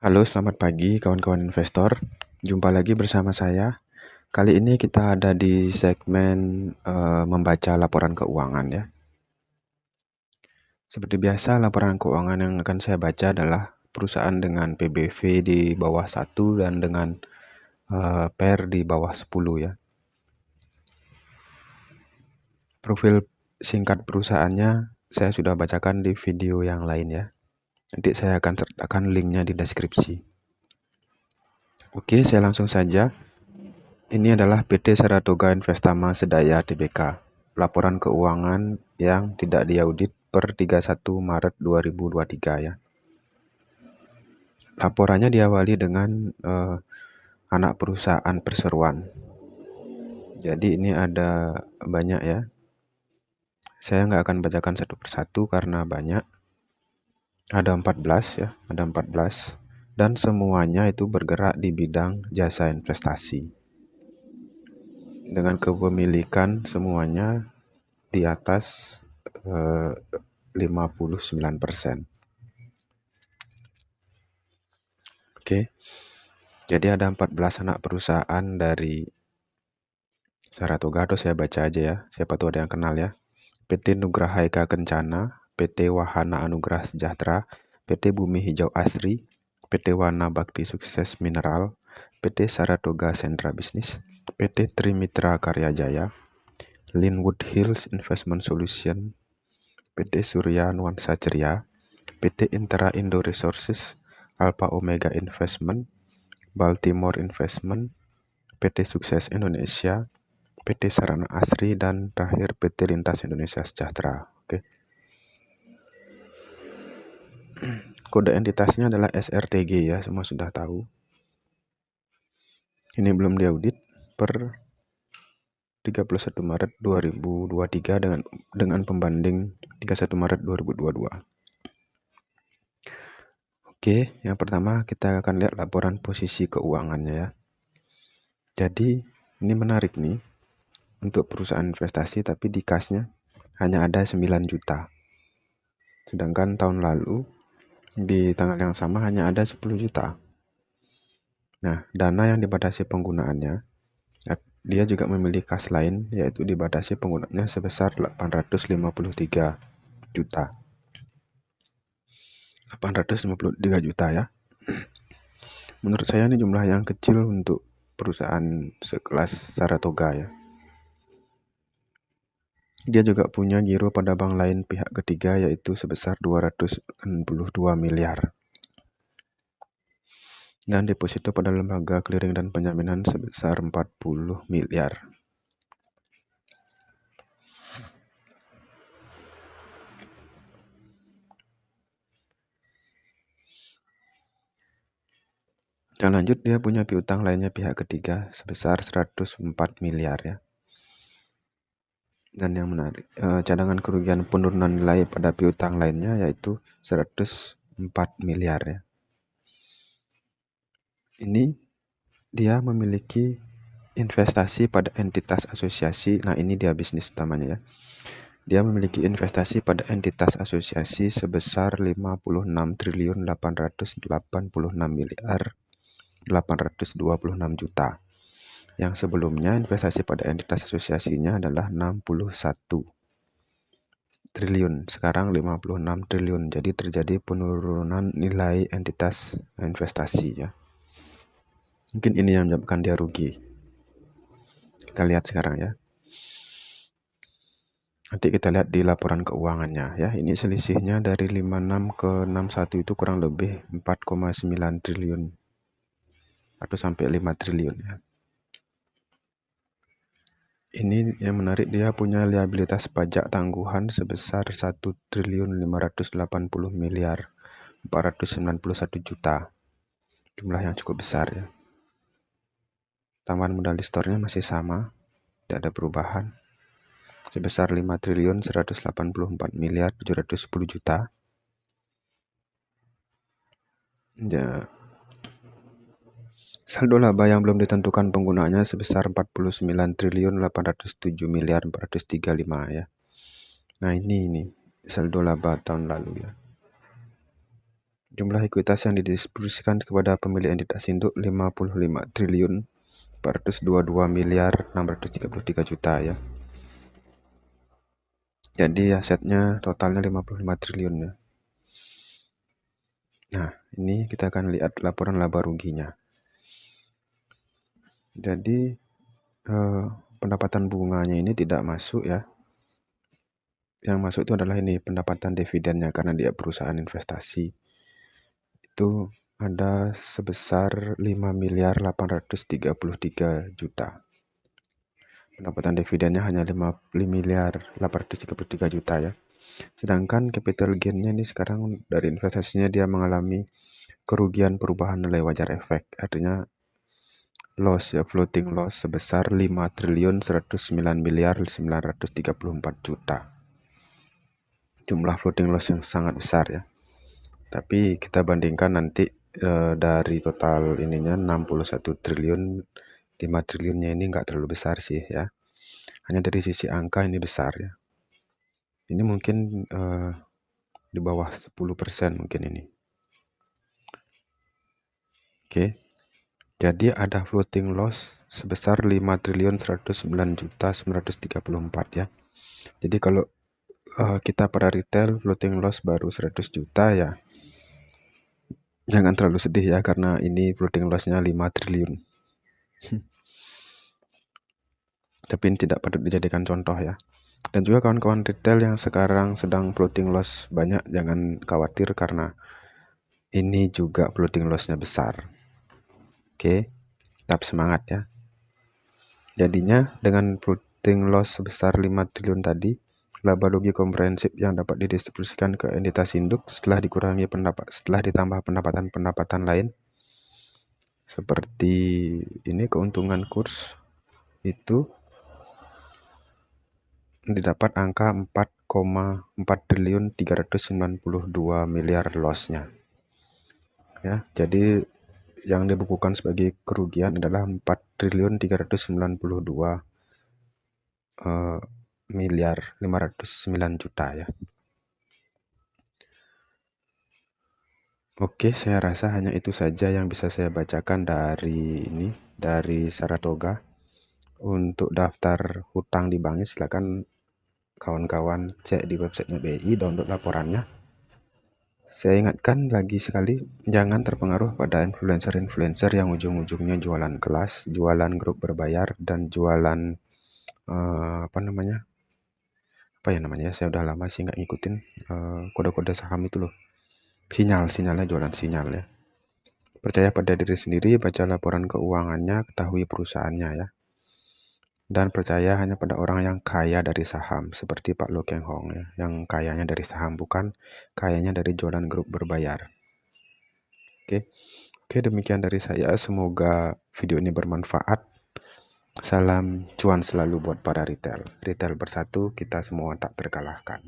Halo, selamat pagi kawan-kawan investor. Jumpa lagi bersama saya. Kali ini kita ada di segmen membaca laporan keuangan ya. Seperti biasa, laporan keuangan yang akan saya baca adalah perusahaan dengan PBV di bawah 1 dan dengan PER di bawah 10 ya. Profil singkat perusahaannya saya sudah bacakan di video yang lain ya. Nanti saya akan sertakan linknya di deskripsi. Oke, saya langsung saja. Ini adalah PT Saratoga Investama Sedaya Tbk. Laporan keuangan yang tidak diaudit per 31 Maret 2023 ya. Laporannya diawali dengan anak perusahaan perseroan. Jadi ini ada banyak ya. Saya nggak akan bacakan satu persatu karena banyak. Ada 14 ya, ada 14. Dan semuanya itu bergerak di bidang jasa investasi. Dengan kepemilikan semuanya di atas 59%. Oke. Jadi ada 14 anak perusahaan dari Saratoga, atau saya baca aja ya. Siapa tahu ada yang kenal ya. PT Nugraha Eka Kencana, PT Wahana Anugrah Sejahtera, PT Bumi Hijau Asri, PT Wana Bakti Sukses Mineral, PT Saratoga Sentra Bisnis, PT Trimitra Karya Jaya, Linwood Hills Investment Solution, PT Surya Nuansa Ceria, PT Intera Indo Resources, Alpha Omega Investment, Baltimore Investment, PT Sukses Indonesia, PT Sarana Asri, dan terakhir PT Lintas Indonesia Sejahtera. Oke. Kode entitasnya adalah SRTG ya, semua sudah tahu. Ini belum diaudit per 31 Maret 2023 dengan pembanding 31 Maret 2022. Oke, yang pertama kita akan lihat laporan posisi keuangannya ya. Jadi ini menarik nih untuk perusahaan investasi, tapi di kasnya hanya ada 9 juta. Sedangkan tahun lalu di tanggal yang sama hanya ada 10 juta. Nah, dana yang dibatasi penggunaannya, dia juga memiliki kas lain, yaitu dibatasi penggunaannya sebesar 853 juta. 853 juta ya. Menurut saya ini jumlah yang kecil untuk perusahaan sekelas Saratoga ya. Dia juga punya giro pada bank lain pihak ketiga, yaitu sebesar 262 miliar. Dan deposito pada lembaga clearing dan penjaminan sebesar 40 miliar. Dan lanjut, dia punya piutang lainnya pihak ketiga sebesar 104 miliar ya. Dan yang menarik, cadangan kerugian penurunan nilai pada piutang lainnya yaitu 104 miliar ya. Ini dia memiliki investasi pada entitas asosiasi. Nah, ini dia bisnis utamanya ya. Dia memiliki investasi pada entitas asosiasi sebesar 56.886 miliar 826 juta. Yang sebelumnya investasi pada entitas asosiasinya adalah 61 triliun, sekarang 56 triliun. Jadi terjadi penurunan nilai entitas investasi ya. Mungkin ini yang menyebabkan dia rugi. Kita lihat sekarang ya. Nanti kita lihat di laporan keuangannya ya. Ini selisihnya dari 56 ke 61 itu kurang lebih 4,9 triliun atau sampai 5 triliun ya. Ini yang menarik, dia punya liabilitas pajak tangguhan sebesar 1.580 miliar 491 juta. Jumlah yang cukup besar ya. Tambahan modal di store-nya masih sama, tidak ada perubahan. Sebesar 5.184 miliar 710 juta. Ya. Saldo laba yang belum ditentukan penggunaannya sebesar 49.807 miliar 435 ya. Nah, ini saldo laba tahun lalu ya. Jumlah ekuitas yang didistribusikan kepada pemilik entitas induk 55 triliun 422 miliar 633 juta ya. Jadi asetnya totalnya 55 triliun ya. Nah, ini kita akan lihat laporan laba ruginya. Jadi pendapatan bunganya ini tidak masuk ya. Yang masuk itu adalah ini pendapatan dividennya karena dia perusahaan investasi. Itu ada sebesar 5 miliar 833 juta. Pendapatan dividennya hanya 5 miliar 833 juta ya. Sedangkan capital gain-nya ini sekarang dari investasinya dia mengalami kerugian perubahan nilai wajar efek. Artinya loss ya, floating loss sebesar 5 triliun 109 miliar 934 juta. Jumlah floating loss yang sangat besar ya. Tapi kita bandingkan nanti dari total ininya 61 triliun, 5 triliunnya ini nggak terlalu besar sih ya. Hanya dari sisi angka ini besar ya. Ini mungkin di bawah 10% mungkin ini. Oke. Jadi ada floating loss sebesar 5 triliun 109 juta 934 ya. Jadi kalau kita pada retail floating loss baru 100 juta ya. Jangan terlalu sedih ya karena ini floating loss-nya 5 triliun. Tapi ini tidak patut dijadikan contoh ya. Dan juga kawan-kawan retail yang sekarang sedang floating loss banyak, jangan khawatir karena ini juga floating loss-nya besar. Oke, tetap semangat ya. Jadinya dengan floating loss sebesar 5 triliun tadi, laba rugi komprehensif yang dapat didistribusikan ke entitas induk setelah ditambah pendapatan lain seperti ini keuntungan kurs itu didapat angka 4,4 triliun 392 miliar loss-nya. Ya, jadi yang dibukukan sebagai kerugian adalah 4 triliun 392 miliar 509 juta ya. Oke, saya rasa hanya itu saja yang bisa saya bacakan dari Saratoga. Untuk daftar hutang di banknya silakan kawan-kawan cek di websitenya BI, download laporannya. Saya ingatkan lagi sekali, jangan terpengaruh pada influencer-influencer yang ujung-ujungnya jualan kelas, jualan grup berbayar, dan jualan saya udah lama sih nggak ngikutin kode-kode saham itu loh. Sinyalnya jualan sinyal ya. Percaya pada diri sendiri, baca laporan keuangannya, ketahui perusahaannya ya. Dan percaya hanya pada orang yang kaya dari saham, seperti Pak Lo Keng Hong ya, yang kayanya dari saham, bukan kayanya dari jualan grup berbayar. Oke, demikian dari saya. Semoga video ini bermanfaat. Salam cuan selalu buat para retail. Retail bersatu, kita semua tak terkalahkan.